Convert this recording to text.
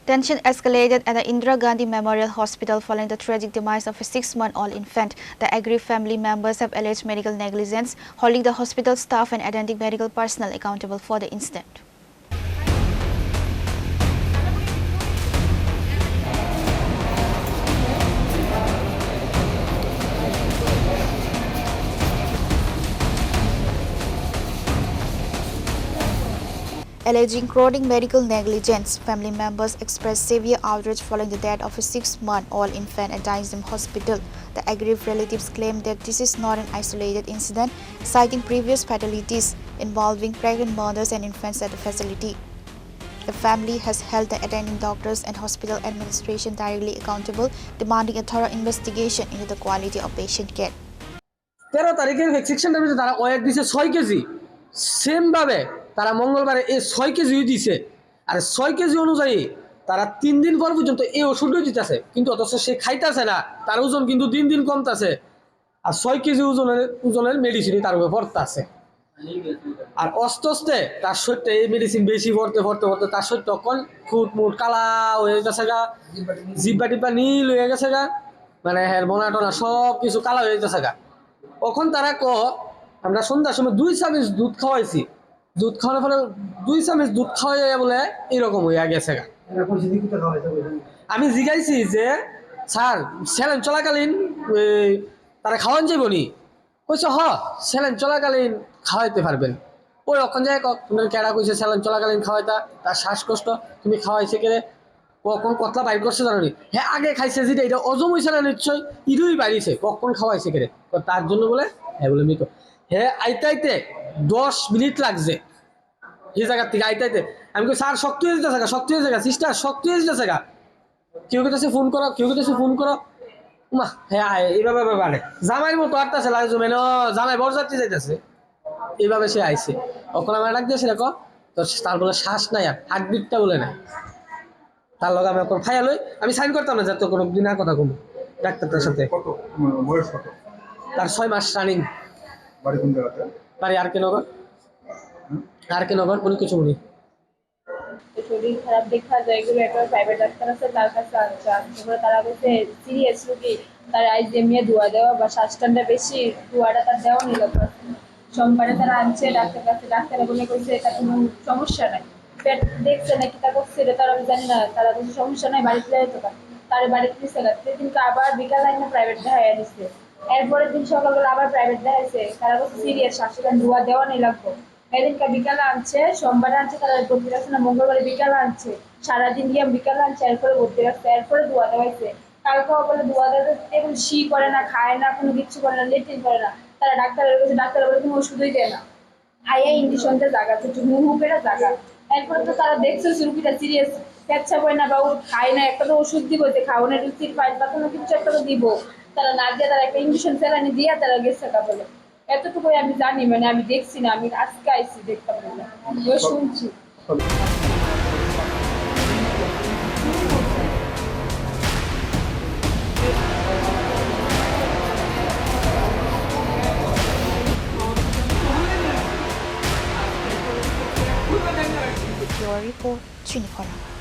Tension escalated at the Indira Gandhi Memorial Hospital following the tragic demise of a 6-month-old infant. The aggrieved family members have alleged medical negligence, holding the hospital staff and attending medical personnel accountable for the incident. Alleging chronic medical negligence, family members expressed severe outrage following the death of a 6-month-old infant at Dynasm Hospital. The aggrieved relatives claim that this is not an isolated incident, citing previous fatalities involving pregnant mothers and infants at the facility. The family has held the attending doctors and hospital administration directly accountable, demanding a thorough investigation into the quality of patient care. 13 তারিখের ভ্যাকসিনেশনের ভিতরে তারা wait দিছে 6 KG same ভাবে তারা মঙ্গলবারে এই 6 KG দিছে আর 6 KG অনুযায়ী তারা 3 দিন পর পর্যন্ত এই ওষুধই দিতেছে কিন্তু অথচ সে খাইতেছে না তার ওজন কিন্তু দিন দিন কমতাছে আর 6 কেজি ওজনের মেডিসিনই তার উপরে পড়তাছে আর অস্তে তার সত্যি এই মেডিসিন বেশি পড়তে তার সত্যি তখন ফুটমুট কালা হয়ে গেছে গা জিব্বা টিব্বা নীল হয়ে গেছে গা মানে হের বোনা টোনা সব কিছু কালা হয়ে গেছে গা তখন তারা আমরা সন্ধ্যার সময় 2 চামচ দুধ খাওয়াইছি দুধ খাওয়ানোর ফলে 2 চামচ দুধ খাওয়াইয়া বলে এরকম হইয়া গেছে গা আমি জিজ্ঞাসি যে স্যার স্যালাইন চলাকালীন তারা খাওয়ান যাইব নি কইছে স্যালাইন চলাকালীন খাওয়াইতে পারবেন ওই ওখান যায় তোমার কেডা কইছে স্যালাইন চলাকালীন খাওয়াইতা তার শ্বাসকষ্ট তুমি খাওয়াইছে কেড়ে কখন কতলা বাইর করছে জানো নি হ্যাঁ আগে খাইছে যেটা এটা অজম হয়েছে না নিশ্চয় ইরুই বাড়িছে কখন খাওয়াইছে কেড়ে তার জন্য বলে হ্যাঁ বলে মৃত হ্যাঁ আইতে 10 মিনিট লাগছে এই জায়গার থেকে আইতে আমি কই স্যার শক্তি হয়ে যেতেছে সিস্টার শক্তি হয়ে যেতেছে কেউ কেছে ফোন করো মা হ্যাঁ এইভাবে বাড়ে জামাইয়ের মতো আটটাছে লাগে জমে জামাই বরযাত্রী যাইতেছে এইভাবে সে আইছে তখন আমার ডাক দিয়েছে দেখো তো তার বলে শ্বাস নাই আর হার্টবিটটা বলে না তার লগে আমি এখন ফাইল হই আমি সাইন করতাম না যাতে কোনো দিন আর কথা কম ডাক্তারটার সাথে বয়স কত তার 6 মাস রানিং বাড়ি কোন জায়গাতে বাড়ি আর কে নগর কোনো কিছু বলি শরীর খারাপ দেখা যায় এগুলো একটা প্রাইভেট ডাক্তার আছে তার কাছে তারপরে তারা বলছে সিরিয়াস রোগী তার আইজেমিয়া দোয়া দেওয়া বা শ্বাসটানটা বেশি দোয়াটা তার দেওয়া নিল সোমবারে তারা আনছে ডাক্তার বলে কইছে এটা কোনো সমস্যা নাই পেট দেখছে নাকি তা করছে এটা তারা জানি না তারা কোনো সমস্যা নাই বাড়িতে যাইতে পারে তার বাড়িতে নিচে গেছে কিন্তু আবার বিকাল লাইনে প্রাইভেট দেখাইয়া দিচ্ছে এরপরের দিন সকালবেলা আবার প্রাইভেট দেখাইছে তারা বলছে সিরিয়াস শ্বাসটান দোয়া দেওয়া নেই লাগবো এদিনকে বিকালে আনছে সোমবারে আনছে তারা ভর্তি রাখছে না মঙ্গলবারে বিকালে আনছে সারাদিন গিয়ে বিকালে আনছে এরপরে ভর্তি রাখছে এরপরে দোয়া দেওয়াইছে কালকে বলে দোয়া দেওয়া এখন শি করে না খায় না কোনো কিচ্ছু করে না লেট্রিন করে না তারা ডাক্তারের কাছে ডাক্তার বলে কোনো ওষুধই দেয় না আইয়া ইঞ্জেকশনটা জাগাচ্ছে মুখেরা জাগা এরপরে তো তারা দেখছে রুগীটা সিরিয়াস পেচ্ছা বই না বা ও খায় না একটা তো ওষুধ দিব খাওয়ানোর রুচির ফাইল বা কোনো কিছু একটা তো দিব তারা না দিয়ে তারা একটা ইঞ্জেকশন স্যালাইন দিয়ে তারা গেছে বলে এতটুকু আমি জানি মানে আমি দেখছি না আমি আজকে আইছি দেখতাম না শুনছি Your report, Chinikhona.